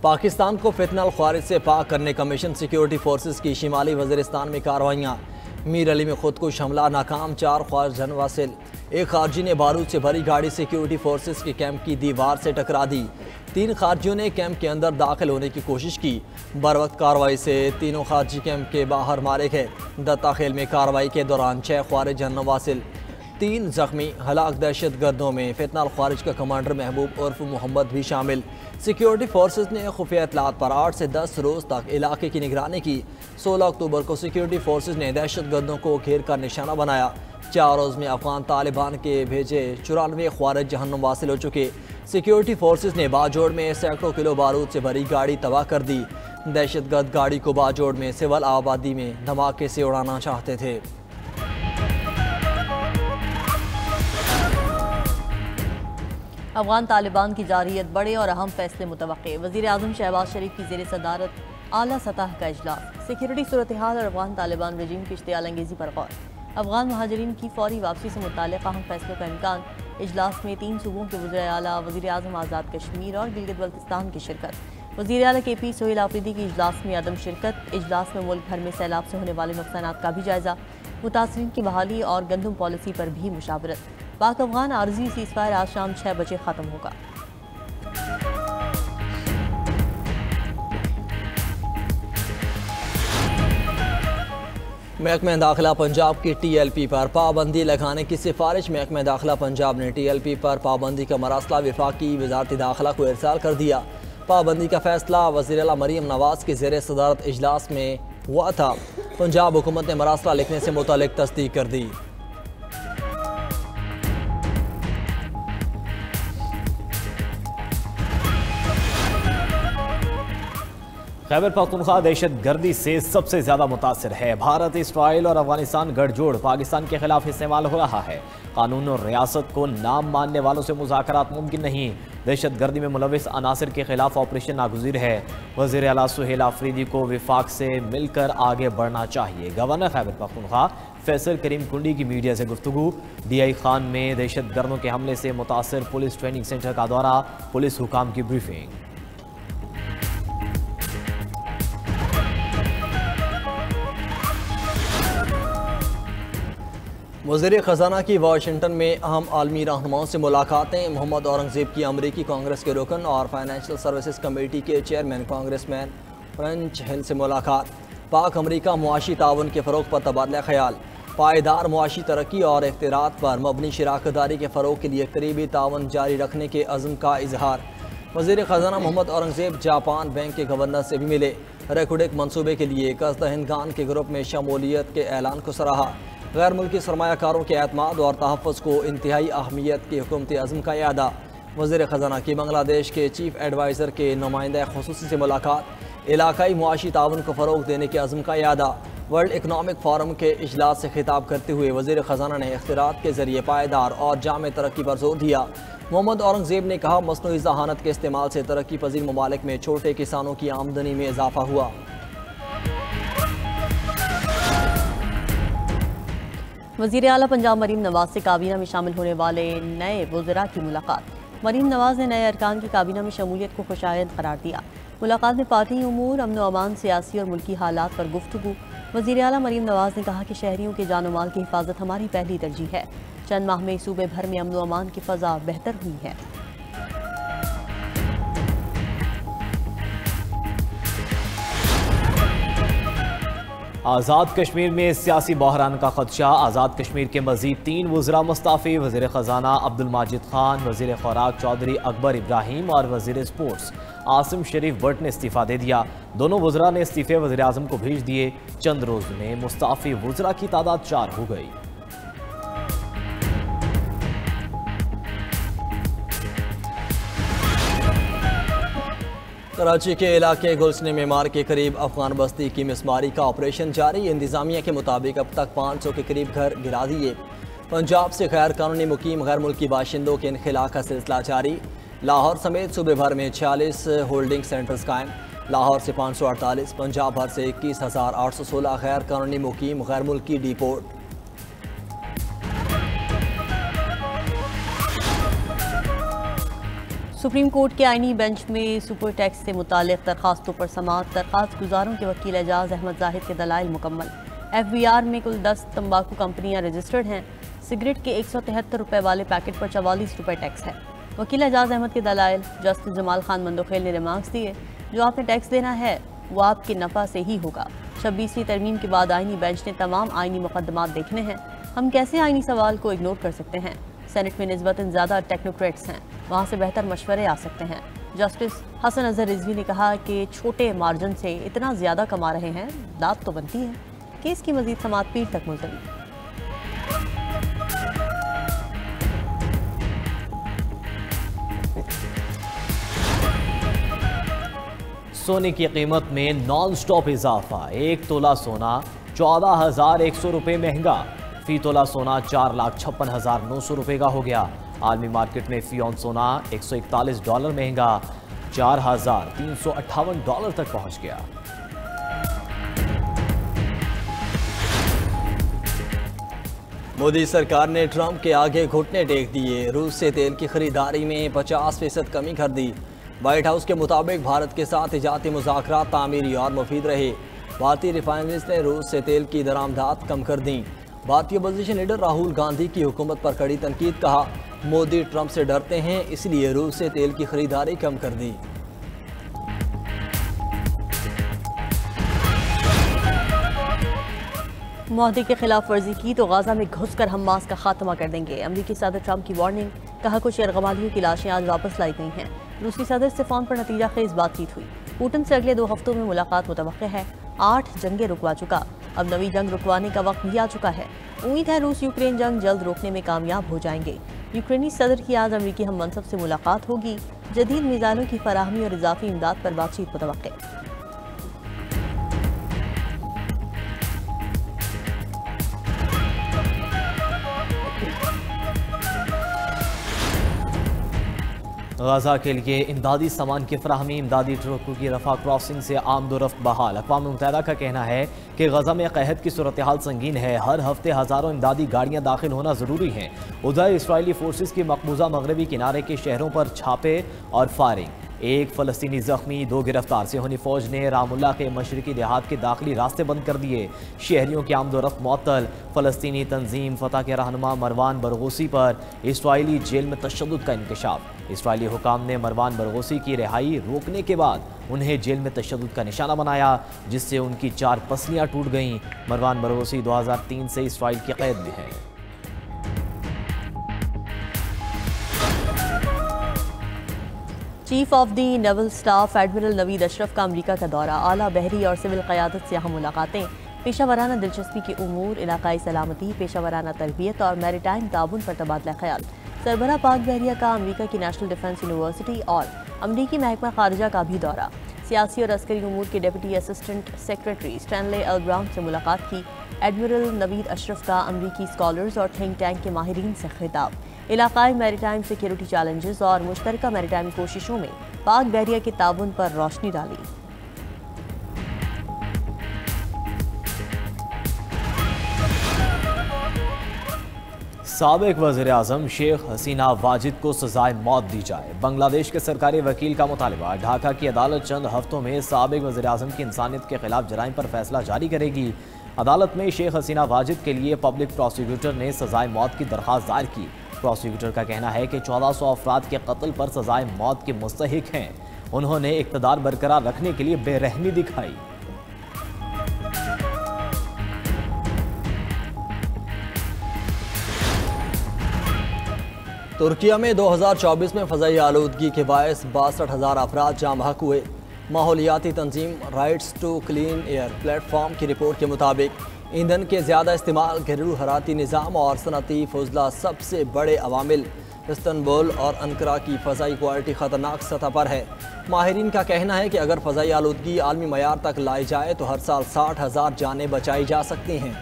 पाकिस्तान को फितनल ख्वारिज से पाक करने का मिशन। सिक्योरिटी फोर्सेस की शिमाली वज़ीरिस्तान में कार्रवाइयाँ। मीर अली में खुदकुश हमला नाकाम, 4 ख्वारिज जन वासिल। एक खारजी ने बारूद से भरी गाड़ी सिक्योरिटी फोर्सेस के कैंप की दीवार से टकरा दी। 3 खारजियों ने कैंप के अंदर दाखिल होने की कोशिश की। बरवक्त कार्रवाई से तीनों खारजी कैंप के बाहर मारे गए। दत्ता खेल में कार्रवाई के दौरान 6 ख्वारिज जन वासिल, 3 जख्मी। हलाक दहशत गर्दों में फितनल ख्वारिज का कमांडर महबूब उर्फ मोहम्मद भी शामिल। सिक्योरिटी फोर्सेस ने खुफिया इत्तलात पर 8 से 10 रोज़ तक इलाके की निगरानी की। 16 अक्टूबर को सिक्योरिटी फोर्सेस ने दहशत गर्दों को घेर कर निशाना बनाया। 4 रोज़ में अफगान तालिबान के भेजे 94 ख्वारिज जहन्नुम वासिल हो चुके। सिक्योरिटी फोर्सेस ने बाजोड़ में सैकड़ों किलो बारूद से भरी गाड़ी तबाह कर दी। दहशत गर्द गाड़ी को बाजोड़ में सिविल आबादी में धमाके से उड़ाना चाहते थे। अफगान तालिबान की जारियत, बड़े और अहम फैसले मुतवक्के। वज़ीर आज़म शहबाज शरीफ की ज़ेर सदारत आला सतह का इजलास। सिक्योरिटी सूरत हाल और अफगान तालिबान रजीम की इश्तियाल अंगेज़ी पर गौर। अफगान महाजरीन की फौरी वापसी से मुताल्लिक़ अहम फैसलों का इम्कान। इजलास में 3 सूबों के वज़ीर आला, वज़ीर आज़म आज़ाद कश्मीर और गिलगित बल्तिस्तान की शिरकत। वज़ीर आला KP सोहेल आफरीदी की इजलास में अदम शिरकत। इजलास में मुल्क भर में सैलाब से होने वाले नुकसानात का भी जायज़ा। मुतासरीन की बहाली और गंदम पॉलिसी पर भी मुशावरत। पाक अफगान आर्जी सीज़फायर आज शाम 6 बजे ख़त्म होगा। महकमा दाखिला पंजाब की TLP पर पाबंदी लगाने की सिफारिश। महकमा दाखिला पंजाब ने TLP पर पाबंदी का मरासला वफाकी वज़ारत दाखिला को इरसाल कर दिया। पाबंदी का फैसला वज़ीर आला मरीम नवाज़ की ज़ेर सदारत इजलास में हुआ था। पंजाब हुकूमत ने मरासला लिखने से मुतालिक तस्दीक कर दी। खैबर पख्तूनख्वा दहशत गर्दी से सबसे ज्यादा मुतासर है। भारत, इसराइल और अफगानिस्तान गठजोड़ पाकिस्तान के खिलाफ इस्तेमाल हो रहा है। कानून और रियासत को नाम मानने वालों से मुज़ाकरात मुमकिन नहीं। दहशत गर्दी में मुलविस अनासर के खिलाफ ऑपरेशन नागुज़ीर है। वज़ीर आला सोहेल आफरीदी को विफाक से मिलकर आगे बढ़ना चाहिए। गवर्नर खैबर पख्तूनख्वा फैसल करीम कुंडी की मीडिया से गुफ्तगू। DI खान में दहशत गर्दों के हमले से मुतासर पुलिस ट्रेनिंग सेंटर का दौरा, पुलिस हुकाम की ब्रीफिंग। वज़ीर ख़जाना की वाशिंगटन में अहम आलमी रहनुमाओं से मुलाकातें। मोहम्मद औरंगज़ेब की अमरीकी कांग्रेस के रुकन और फाइनेंशियल सर्विसेज कमेटी के चेयरमैन कांग्रेसमैन फ्रेंच हिल से मुलाकात। पाक अमरीका मुआशी ताउन के फ़रोग़ पर तबादला ख्याल। पायदार मुआशी तरक्की और इख्तियारात पर मबनी शराकतदारी के फ़रोग़ के लिए करीबी ताउन जारी रखने के अज़्म का इजहार। वज़ीर ख़जाना मोहम्मद औरंगज़ेब जापान बैंक के गवर्नर से भी मिले। रेकुडिक मनसूबे के लिए कसदहिंदगान के ग्रुप में शमूलियत के ऐलान को सराहा। गैर मुल्की सरमायाकारों के एतमाद और तहफ़्फ़ुज़ को इंतहाई अहमियत की हुकूमती अज़्म का यादा। वज़ीर ख़जाना की बांग्लादेश के चीफ़ एडवाइज़र के नुमाइंदा ख़ुसूसी से मुलाकात। इलाकाई मुआशी ताउन को फ़रोग़ देने के अज़्म का यादा। वर्ल्ड इकनॉमिक फ़ोरम के इजलास से खिताब करते हुए वज़ीर ख़जाना ने इख्तियारात के ज़रिए पायदार और जामे तरक्की पर जोर दिया। मोहम्मद औरंगज़ेब ने कहा, मस्नूई ज़हानत के इस्तेमाल से तरक्की पजीर ममालिक में छोटे किसानों की आमदनी में इजाफा हुआ। वज़ीर आला पंजाब मरीम नवाज़ से काबीना में शामिल होने वाले नए वज़रा की मुलाकात। मरीम नवाज़ ने नए अरकान की काबीना में शमूलियत को खुशायद करार दिया। मुलाकात में पार्टी उमूर, अमन व अमान, सियासी और मुल्की हालात पर गुफ्तगू। वज़ीर आला मरीम नवाज़ ने कहा कि शहरियों के जान माल की हिफाजत हमारी पहली तरजीह है। चंद माह में सूबे भर में अमन व अमान की फ़ज़ा बेहतर हुई है। आज़ाद कश्मीर में सियासी बहरान का खदशा। आज़ाद कश्मीर के मजीद 3 वज़रा मुस्ताफ़ी। वज़ीर ख़जाना अब्दुल माजिद खान, वज़ीर खुराक चौधरी अकबर इब्राहिम और वज़ीर स्पोर्ट्स आसिम शरीफ भट्ट ने इस्तीफ़ा दे दिया। दोनों वज़रा ने इस्तीफ़े वज़ीर आज़म को भेज दिए। चंद रोज़ में मुस्ताफ़ी वज़रा की तादाद 4 हो गई। कराची के इलाके गुलशन मेमार के करीब अफगान बस्ती की मिसमारी का ऑपरेशन जारी। इंतजामिया के मुताबिक अब तक 500 के करीब घर गिरा दिए। पंजाब से गैर कानूनी मुकीम गैर मुल्की बाशिंदों के इनखिला का सिलसिला जारी। लाहौर समेत सूबे भर में 46 होल्डिंग सेंटर्स कायम। लाहौर से 548, पंजाब भर से 21,816 गैर कानूनी मुकीम गैर मुल्की डिपोर्ट। सुप्रीम कोर्ट के आईनी बेंच में सुपर टैक्स से मुतालिक दरखास्तों पर समाअत। दरखास्त गुजारों के वकील एजाज अहमद जाहिद के दलाइल मुकम्मल। FBR में कुल 10 तंबाकू कंपनियां रजिस्टर्ड हैं। सिगरेट के 173 रुपये वाले पैकेट पर 44 रुपये टैक्स है। वकील एजाज अहमद के दलाइल। जस्टिस जमाल खान मंदोखेल ने रिमार्क्स दिए, जो आपने टैक्स देना है वो आपके नफ़ा से ही होगा। 26वीं तरमीम के बाद आईनी बेंच ने तमाम आईनी मुकदमात देखने हैं। हम कैसे आईनी सवाल को इग्नोर कर सकते हैं? सेनेट में निस्बतन ज़्यादा टेक्नोक्रेट्स हैं, वहाँ से बेहतर मशवरे आ सकते हैं। जस्टिस हसन अजहर रिजवी ने कहा कि छोटे मार्जिन से इतना ज़्यादा कमा रहे हैं, दाद तो बनती है। केस की मजीद समाअत पीर तक मुलतवी। सोने की कीमत में नॉन स्टॉप इजाफा। 1 तोला सोना 14,100 रुपये महंगा। फी तोला सोना 4,56,900 रुपये का हो गया। आलमी मार्केट में फी ऑन सोना $141 महंगा 4,358 डॉलर तक पहुंच गया। मोदी सरकार ने ट्रंप के आगे घुटने टेक दिए। रूस से तेल की खरीदारी में 50% कमी कर दी। व्हाइट हाउस के मुताबिक भारत के साथ तिजारती मुज़ाकरात तामीरी और मुफीद रहे। भारतीय रिफाइनरीज ने रूस से तेल की दरामदात कम कर दी। भारतीय अपोजिशन लीडर राहुल गांधी की हुकूमत पर कड़ी तनकीद। कहा, मोदी ट्रंप से डरते हैं, इसलिए रूस से तेल की खरीदारी कम कर दी। मुआहदे के खिलाफ वर्जी की तो गाजा में घुसकर हमास का खात्मा कर देंगे। अमरीकी सदर ट्रंप की वार्निंग। कहा, कुछ यरगमालियों की लाशें आज वापस लाई गई हैं। रूसी सदर से फोन पर नतीजा खेज बातचीत हुई। पुतिन से अगले 2 हफ्तों में मुलाकात मुतवक्किल है। 8 जंगें रुकवा चुका, अब नवी जंग रुकवाने का वक्त भी आ चुका है। उम्मीद है रूस यूक्रेन जंग जल्द रोकने में कामयाब हो जाएंगे। यूक्रेनी सदर की आज अमरीकी हम मनसब से मुलाकात होगी। जदीद मिसाइलों की फराहमी और इजाफी इमदाद पर बातचीत मुतवक्किल। गाजा के लिए इमदादी सामान की फराहमी। इमदादी ट्रकों की रफा क्रॉसिंग से आमदोरफ्त बहाल। अक़वाम मुत्तहिदा का कहना है कि गाजा में कहत की सूरत हाल संगीन है। हर हफ्ते हज़ारों इमदादी गाड़ियाँ दाखिल होना ज़रूरी है। उधर इसराइली फोर्सेस की मकबूजा मगरबी किनारे के शहरों पर छापे और फायरिंग। 1 फ़लस्तीनी ज़ख्मी, 2 गिरफ्तार। सिहोनी फ़ौज ने रामुल्ला के मशरकी देहात के दाखिली रास्ते बंद कर दिए। शहरियों की आमदोरफ्त मुअत्तल। फ़लस्तीनी तंजीम फ़तह के रहनुमा मरवान बरगोसी पर इसराइली जेल में तशद्दुद का इंकशाफ। इसराइली हुकाम ने मरवान बरगोसी की रिहाई रोकने के बाद उन्हें जेल में तशद्दुद का निशाना बनाया, जिससे उनकी 4 पसलियाँ टूट गईं। मरवान बरगोसी 2003 से इसराइल की कैद में है। Chief of the naval staff admiral Naveed Ashraf का अमरीका का दौरा। आला बहरी और सिविल क़यादत से अहम मुलाकातें। पेशावराना दिलचस्पी के उमूर, इलाकाई सलामती, पेशावराना तरबियत और मैरीटाइम ताउन पर तबादला ख्याल। सरबरा पाक बहरिया का अमरीका की नेशनल डिफेंस यूनिवर्सिटी और अमरीकी महकमा खारजा का भी दौरा। सियासी और अस्करी उमूर के deputy assistant secretary Stanley L brown से मुलाकात की। एडमिरल नवीद अशरफ का अमरीकी स्कॉलर्स और थिंक टैंक के माहिरीन से खिताब। इलाकाई मैरीटाइम सिक्योरिटी चैलेंजेस और मुश्तरका मैरीटाइम कोशिशों में पाक बहरिया के ताउन पर रोशनी डाली। साबिक वज़ीर-ए-आज़म शेख हसीना वाजिद को सजाए मौत दी जाए। बांग्लादेश के सरकारी वकील का मुतालबा। ढाका की अदालत चंद हफ्तों में साबिक वज़ीर-ए-आज़म की इंसानियत के खिलाफ जराइम पर फैसला जारी करेगी। अदालत में शेख हसीना वाजिद के लिए पब्लिक प्रोसिक्यूटर ने सजाए मौत की दरख्वास्त दायर की। प्रोसिक्यूटर का कहना है कि 1400 अफराद के कत्ल पर सजाए मौत के मुस्तहिक हैं। उन्होंने इक़्तिदार बरकरार रखने के लिए बेरहमी दिखाई। तुर्किया में 2024 में फ़ज़ाई आलूदगी के बायस 62,000 अफराद जाम बहक हुए। माहौलियाती तंजीम rights to clean air platform की रिपोर्ट के मुताबिक ईंधन के ज़्यादा इस्तेमाल, घरेलू हराती निज़ाम और सनती फजला सबसे बड़े अवामिल। इस्तांबुल और अंकारा की फ़ज़ाई क्वालिटी ख़तरनाक सतह पर है। माहिरीन का कहना है कि अगर फ़ज़ाई आलूदगी आलमी मयार तक लाई जाए तो हर साल 60,000 जानें बचाई जा सकती हैं।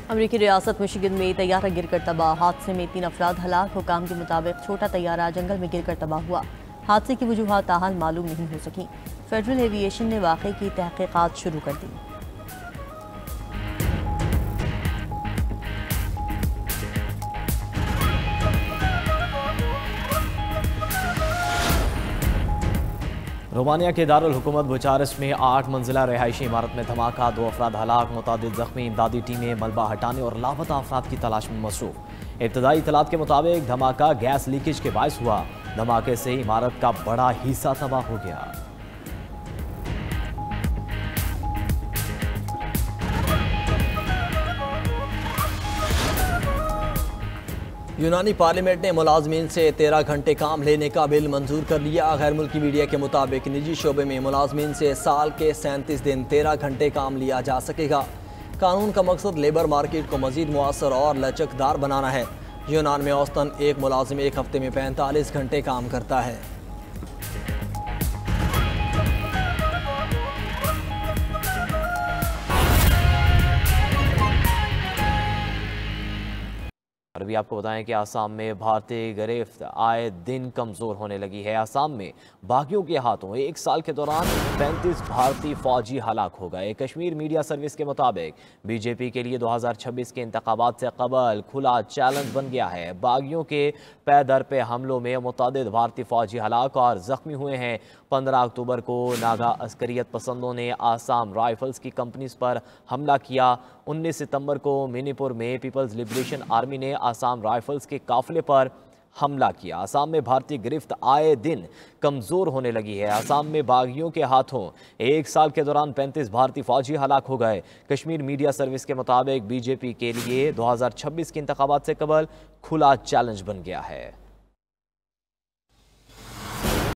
अमरीकी रियासत मिशिगन में तैयारा गिरकर तबाह। हादसे में 3 अफराद हलाक। हुकाम के मुताबिक छोटा तैयारा जंगल में गिरकर तबाह हुआ। हादसे की वजूहात ताहाल मालूम नहीं हो सकी। फेडरल एविएशन ने वाक़े की तहक़ीक़ात शुरू कर दी। रोमानिया के दारुल हुकूमत बुचारेस्ट में 8 मंजिला रिहायशी इमारत में धमाका, 2 अफराद हलाक, मुतादिद जख्मी। इमदादी टीमें मलबा हटाने और लापता अफराद की तलाश में मसरूफ। इब्तदाई इतलात के मुताबिक धमाका गैस लीकेज के बायस हुआ। धमाके से इमारत का बड़ा हिस्सा तबाह हो गया। यूनानी पार्लियामेंट ने मुलाजमीन से 13 घंटे काम लेने का बिल मंजूर कर लिया। गैर मुल्की मीडिया के मुताबिक निजी शोबे में मुलाजमीन से साल के 37 दिन 13 घंटे काम लिया जा सकेगा। कानून का मकसद लेबर मार्केट को मजीद मुअस्सर और लचकदार बनाना है। यूनान में औसतन एक मुलाजिम एक हफ्ते में 45 घंटे काम करता है। और अभी आपको बताएं कि आसाम में भारतीय गिरफ्त आए दिन कमज़ोर होने लगी है। आसाम में बागियों के हाथों 1 साल के दौरान 35 भारतीय फौजी हलाक हो गए। कश्मीर मीडिया सर्विस के मुताबिक बीजेपी के लिए 2026 के इंतखाबात से कबल खुला चैलेंज बन गया है। बागियों के पे दर पे हमलों में मुतअद्दिद भारतीय फौजी हलाक और ज़ख्मी हुए हैं। 15 अक्टूबर को नागा अस्करियत पसंदों ने आसाम राइफल्स की कंपनीज पर हमला किया। 19 सितंबर को मणिपुर में पीपल्स लिबरेशन आर्मी ने आसाम राइफल्स के काफिले पर हमला किया। आसाम में भारतीय गिरफ्त आए दिन कमज़ोर होने लगी है। आसाम में बागियों के हाथों 1 साल के दौरान 35 भारतीय फौजी हलाक हो गए। कश्मीर मीडिया सर्विस के मुताबिक बीजेपी के लिए 2026 के इंतखाबात से कबल खुला चैलेंज बन गया है।